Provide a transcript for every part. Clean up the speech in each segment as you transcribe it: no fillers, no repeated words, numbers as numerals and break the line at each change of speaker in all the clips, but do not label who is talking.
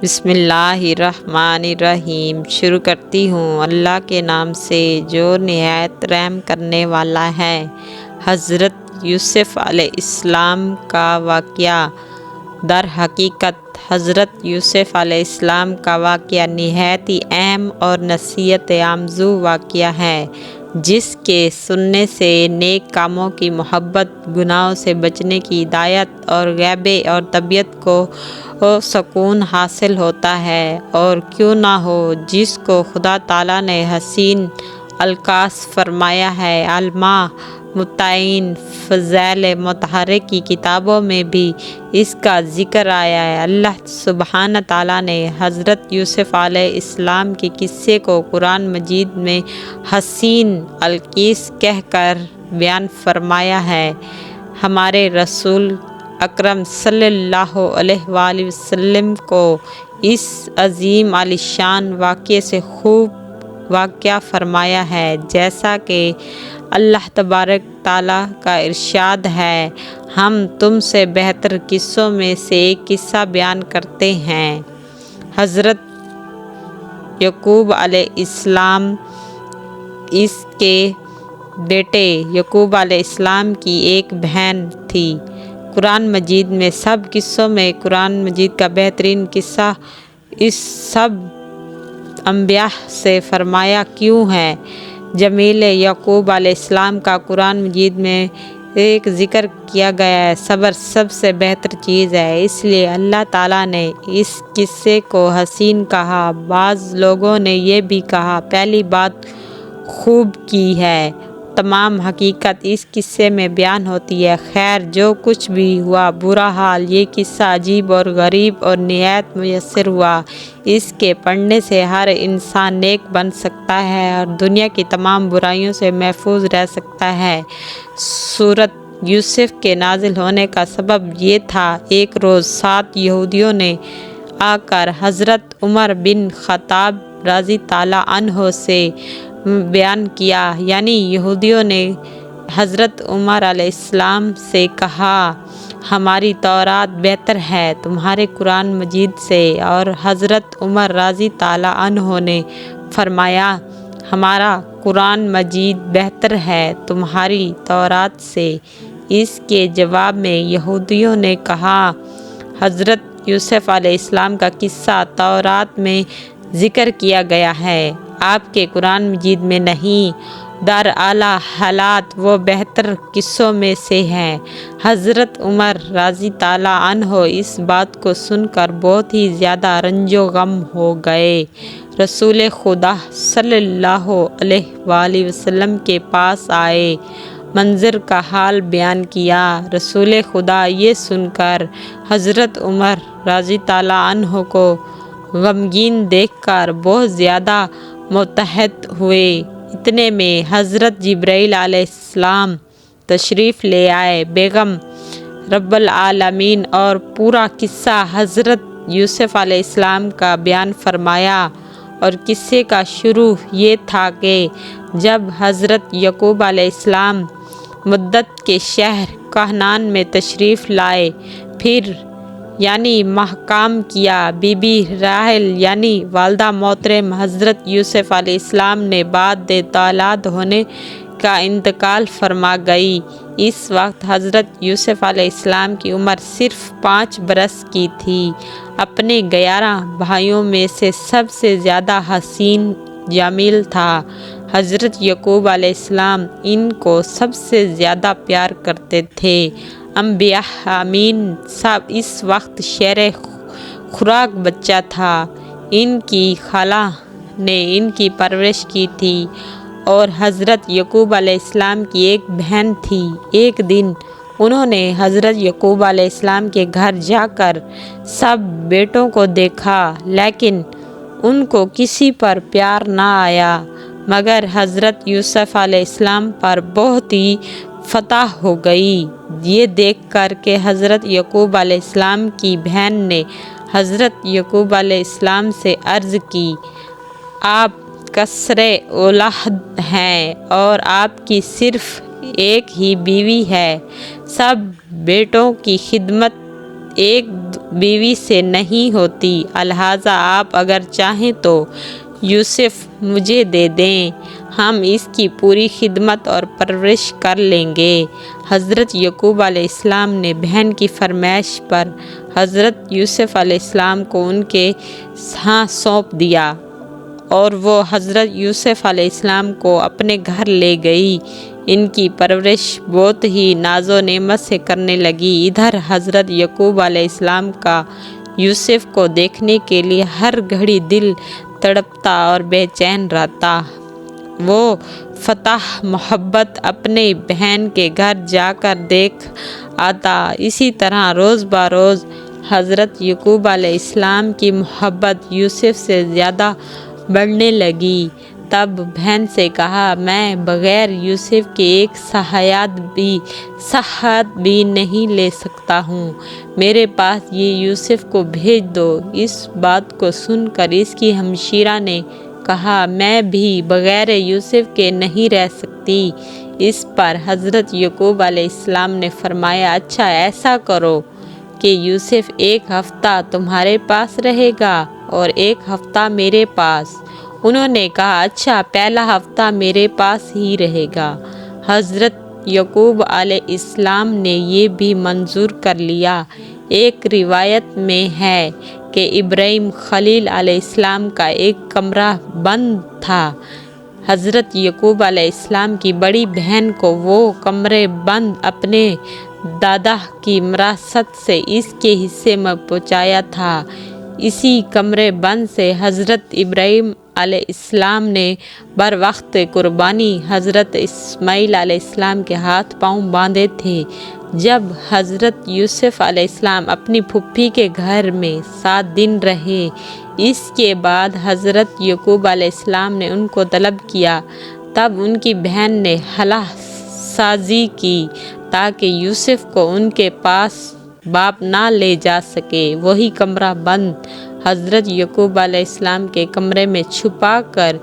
بسم اللہ الرحمن الرحیم۔ شروع کرتی ہوں اللہ کے نام سے جو نہایت رحم کرنے والا ہے۔ حضرت یوسف علیہ السلام کا واقعہ۔ در حقیقت حضرت یوسف علیہ السلام کا واقعہ نہایت ہی اہم اور نصیحت آموز واقعہ ہے، جس کے سننے سے نیک کاموں کی محبت، گناہوں سے بچنے کی ہدایت اور غیبے اور طبیعت کو سکون حاصل ہوتا ہے، اور کیوں نہ ہو جس کو خدا تعالیٰ نے حسین القاص فرمایا ہے۔ علماء متعین فضائل مطہرہ کی کتابوں میں بھی اس کا ذکر آیا ہے۔ اللہ سبحانہ تعالیٰ نے حضرت یوسف علیہ السلام کے قصے کو قرآن مجید میں حسین القاص کہہ کر بیان فرمایا ہے۔ ہمارے رسول اکرم صلی اللہ علیہ وآلہ وسلم کو اس عظیم الشان واقعے سے خوب واقف فرمایا ہے، جیسا کہ اللہ تبارک تعالیٰ کا ارشاد ہے، ہم تم سے بہتر قصوں میں سے ایک قصہ بیان کرتے ہیں۔ حضرت یعقوب علیہ السلام، اس کے بیٹے یعقوب علیہ السلام کی ایک بہن تھی۔ قرآن مجید میں سب قصوں میں قرآن مجید کا بہترین قصہ اس سب انبیاء سے فرمایا کیوں ہے؟ جمیل یعقوب علیہ السلام کا قرآن مجید میں ایک ذکر کیا گیا ہے۔ صبر سب سے بہتر چیز ہے، اس لیے اللہ تعالیٰ نے اس قصے کو حسین کہا۔ بعض لوگوں نے یہ بھی کہا پہلی بات خوب کی ہے، تمام حقیقت اس قصے میں بیان ہوتی ہے۔ خیر جو کچھ بھی ہوا، برا حال یہ قصہ عجیب اور غریب اور نہایت مؤثر ہوا۔ اس کے پڑھنے سے ہر انسان نیک بن سکتا ہے اور دنیا کی تمام برائیوں سے محفوظ رہ سکتا ہے۔ سورۃ یوسف کے نازل ہونے کا سبب یہ تھا، ایک روز 7 یہودیوں نے آ کر حضرت عمر بن خطاب رضی اللہ عنہ سے بیان کیا، یعنی یہودیوں نے حضرت عمر علیہ السلام سے کہا، ہماری تورات بہتر ہے تمہارے قرآن مجید سے، اور حضرت عمر رضی اللہ عنہ نے فرمایا، ہمارا قرآن مجید بہتر ہے تمہاری تورات سے۔ اس کے جواب میں یہودیوں نے کہا، حضرت یوسف علیہ السلام کا قصہ تورات میں ذکر کیا گیا ہے، آپ کے قرآن مجید میں نہیں۔ در اعلیٰ حالات وہ بہتر قصوں میں سے ہے۔ حضرت عمر رضی اللہ عنہ اس بات کو سن کر بہت ہی زیادہ رنج و غم ہو گئے۔ رسول خدا صلی اللہ علیہ وآلہ وسلم کے پاس آئے، منظر کا حال بیان کیا۔ رسول خدا یہ سن کر حضرت عمر رضی اللہ عنہ کو غمگین دیکھ کر بہت زیادہ متحد ہوئے۔ اتنے میں حضرت جبرائیل علیہ السلام تشریف لے آئے، بیگم رب العالمین اور پورا قصہ حضرت یوسف علیہ السلام کا بیان فرمایا۔ اور قصے کا شروع یہ تھا کہ جب حضرت یعقوب علیہ السلام مدت کے شہر کنعان میں تشریف لائے، پھر یعنی مقام کیا، بی بی راحیل یعنی والدہ محترم حضرت یوسف علیہ السلام نے بعد اولاد ہونے کا انتقال فرما گئی۔ اس وقت حضرت یوسف علیہ السلام کی عمر صرف 5 برس کی تھی۔ اپنے 11 بھائیوں میں سے سب سے زیادہ حسین جمیل تھا۔ حضرت یعقوب علیہ السلام ان کو سب سے زیادہ پیار کرتے تھے۔ انبیاء امین سب اس وقت شیر خوراک بچہ تھا۔ ان کی خالہ نے ان کی پرورش کی تھی، اور حضرت یعقوب علیہ السلام کی ایک بہن تھی۔ ایک دن انہوں نے حضرت یعقوب علیہ السلام کے گھر جا کر سب بیٹوں کو دیکھا، لیکن ان کو کسی پر پیار نہ آیا مگر حضرت یوسف علیہ السلام پر بہت ہی فتح ہو گئی۔ یہ دیکھ کر کہ حضرت یعقوب علیہ السلام کی بہن نے حضرت یعقوب علیہ السلام سے عرض کی، آپ کثیر اولاد ہیں اور آپ کی صرف ایک ہی بیوی ہے، سب بیٹوں کی خدمت ایک بیوی سے نہیں ہوتی، لہٰذا آپ اگر چاہیں تو یوسف مجھے دے دیں، ہم اس کی پوری خدمت اور پرورش کر لیں گے۔ حضرت یعقوب علیہ السلام نے بہن کی فرمائش پر حضرت یوسف علیہ السلام کو ان کے ہاں سونپ دیا اور وہ حضرت یوسف علیہ السلام کو اپنے گھر لے گئی۔ ان کی پرورش بہت ہی ناز و نعمت سے کرنے لگی۔ ادھر حضرت یعقوب علیہ السلام کا یوسف کو دیکھنے کے لیے ہر گھڑی دل تڑپتا اور بے چین رہتا۔ وہ فتح محبت اپنے بہن کے گھر جا کر دیکھ آتا۔ اسی طرح روز بروز حضرت یعقوب علیہ السلام کی محبت یوسف سے زیادہ بڑھنے لگی۔ تب بہن سے کہا، میں بغیر یوسف کے ایک ساعت بھی نہیں لے سکتا ہوں، میرے پاس یہ یوسف کو بھیج دو۔ اس بات کو سن کر اس کی ہمشیرہ نے کہا، میں بھی بغیر یوسف کے نہیں رہ سکتی۔ اس پر حضرت یعقوب علیہ السلام نے فرمایا، اچھا ایسا کرو کہ یوسف ایک ہفتہ تمہارے پاس رہے گا اور ایک ہفتہ میرے پاس۔ انہوں نے کہا، اچھا پہلا ہفتہ میرے پاس ہی رہے گا۔ حضرت یعقوب علیہ السلام نے یہ بھی منظور کر لیا۔ ایک روایت میں ہے کہ ابراہیم خلیل علیہ السلام کا ایک کمرہ بند تھا۔ حضرت یعقوب علیہ السلام کی بڑی بہن کو وہ کمرے بند اپنے دادا کی وراثت سے اس کے حصے میں پہنچایا تھا۔ اسی کمرے بند سے حضرت ابراہیم علیہ السلام نے بروقت قربانی حضرت اسماعیل علیہ السلام کے ہاتھ پاؤں باندھے تھے۔ جب حضرت یوسف علیہ السلام اپنی پھوپھی کے گھر میں 7 دن رہے، اس کے بعد حضرت یعقوب علیہ السلام نے ان کو طلب کیا۔ تب ان کی بہن نے حلہ سازی کی تاکہ یوسف کو ان کے پاس باپ نہ لے جا سکے۔ وہی کمرہ بند حضرت یعقوب علیہ السلام کے کمرے میں چھپا کر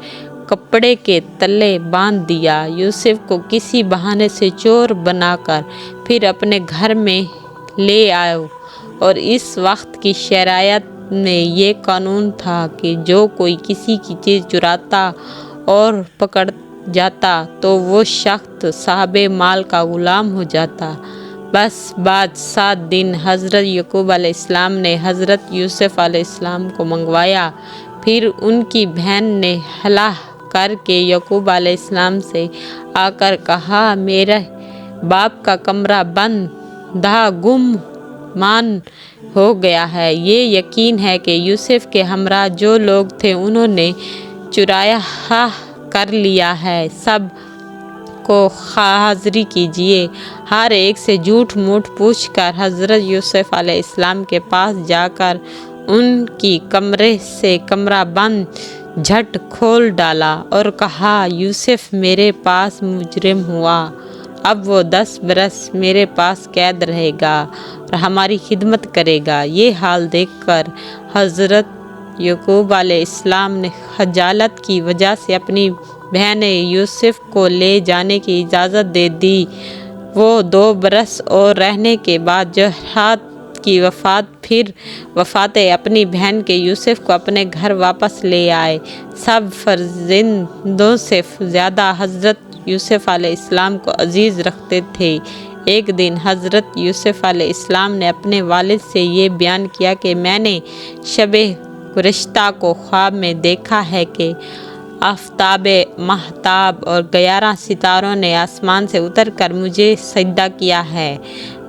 کپڑے کے تلے باندھ دیا۔ یوسف کو کسی بہانے سے چور بنا کر پھر اپنے گھر میں لے آئے، اور اس وقت کی شرائط میں یہ قانون تھا کہ جو کوئی کسی کی چیز چراتا اور پکڑ جاتا تو وہ شخص صاحب مال کا غلام ہو جاتا۔ بس بعد 7 دن حضرت یعقوب علیہ السلام نے حضرت یوسف علیہ السلام کو منگوایا۔ پھر ان کی بہن نے حلہ کر کے یعقوب علیہ السلام سے آ کر کہا، میرے باپ کا کمرہ بند گم مان ہو گیا ہے۔ یہ یقین ہے کہ یوسف کے ہمراہ جو لوگ تھے انہوں نے چرایا کر لیا ہے۔ سب کو حاضری کیجیے۔ ہر ایک سے جھوٹ موٹ پوچھ کر حضرت یوسف علیہ السلام کے پاس جا کر ان کی کمرے سے کمرہ بند جھٹ کھول ڈالا اور کہا، یوسف میرے پاس مجرم ہوا، اب وہ 10 برس میرے پاس قید رہے گا اور ہماری خدمت کرے گا۔ یہ حال دیکھ کر حضرت یعقوب علیہ السلام نے خجالت کی وجہ سے اپنی بہن یوسف کو لے جانے کی اجازت دے دی۔ وہ 2 برس اور رہنے کے بعد جرحات کی پھر وفات اپنی بہن کے یوسف کو اپنے گھر واپس لے آئے۔ سب فرزندوں سے زیادہ حضرت یوسف علیہ السلام کو عزیز رکھتے تھے۔ ایک دن حضرت یوسف علیہ السلام نے اپنے والد سے یہ بیان کیا کہ میں نے شب گزشتہ کو خواب میں دیکھا ہے کہ آفتاب، ماہتاب اور 11 ستاروں نے آسمان سے اتر کر مجھے سجدہ کیا ہے،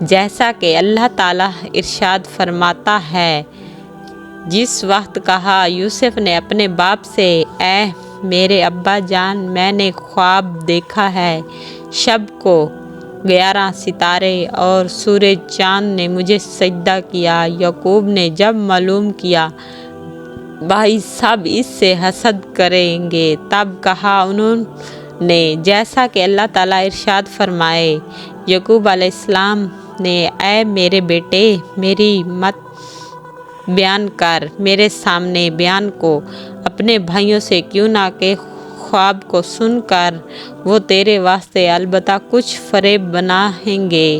جیسا کہ اللہ تعالیٰ ارشاد فرماتا ہے۔ جس وقت کہا یوسف نے اپنے باپ سے، اے میرے ابا جان، میں نے خواب دیکھا ہے، شب کو 11 ستارے اور سورج چاند نے مجھے سجدہ کیا۔ یعقوب نے جب معلوم کیا بھائی سب اس سے حسد کریں گے، تب کہا انہوں نے، جیسا کہ اللہ تعالیٰ ارشاد فرمائے۔ یعقوب علیہ السلام نے، اے میرے بیٹے، میری مت بیان کر، میرے سامنے بیان کو اپنے بھائیوں سے کیوں نہ کہ خواب کو سن کر وہ تیرے واسطے البتہ کچھ فریب بنائیں گے۔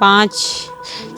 5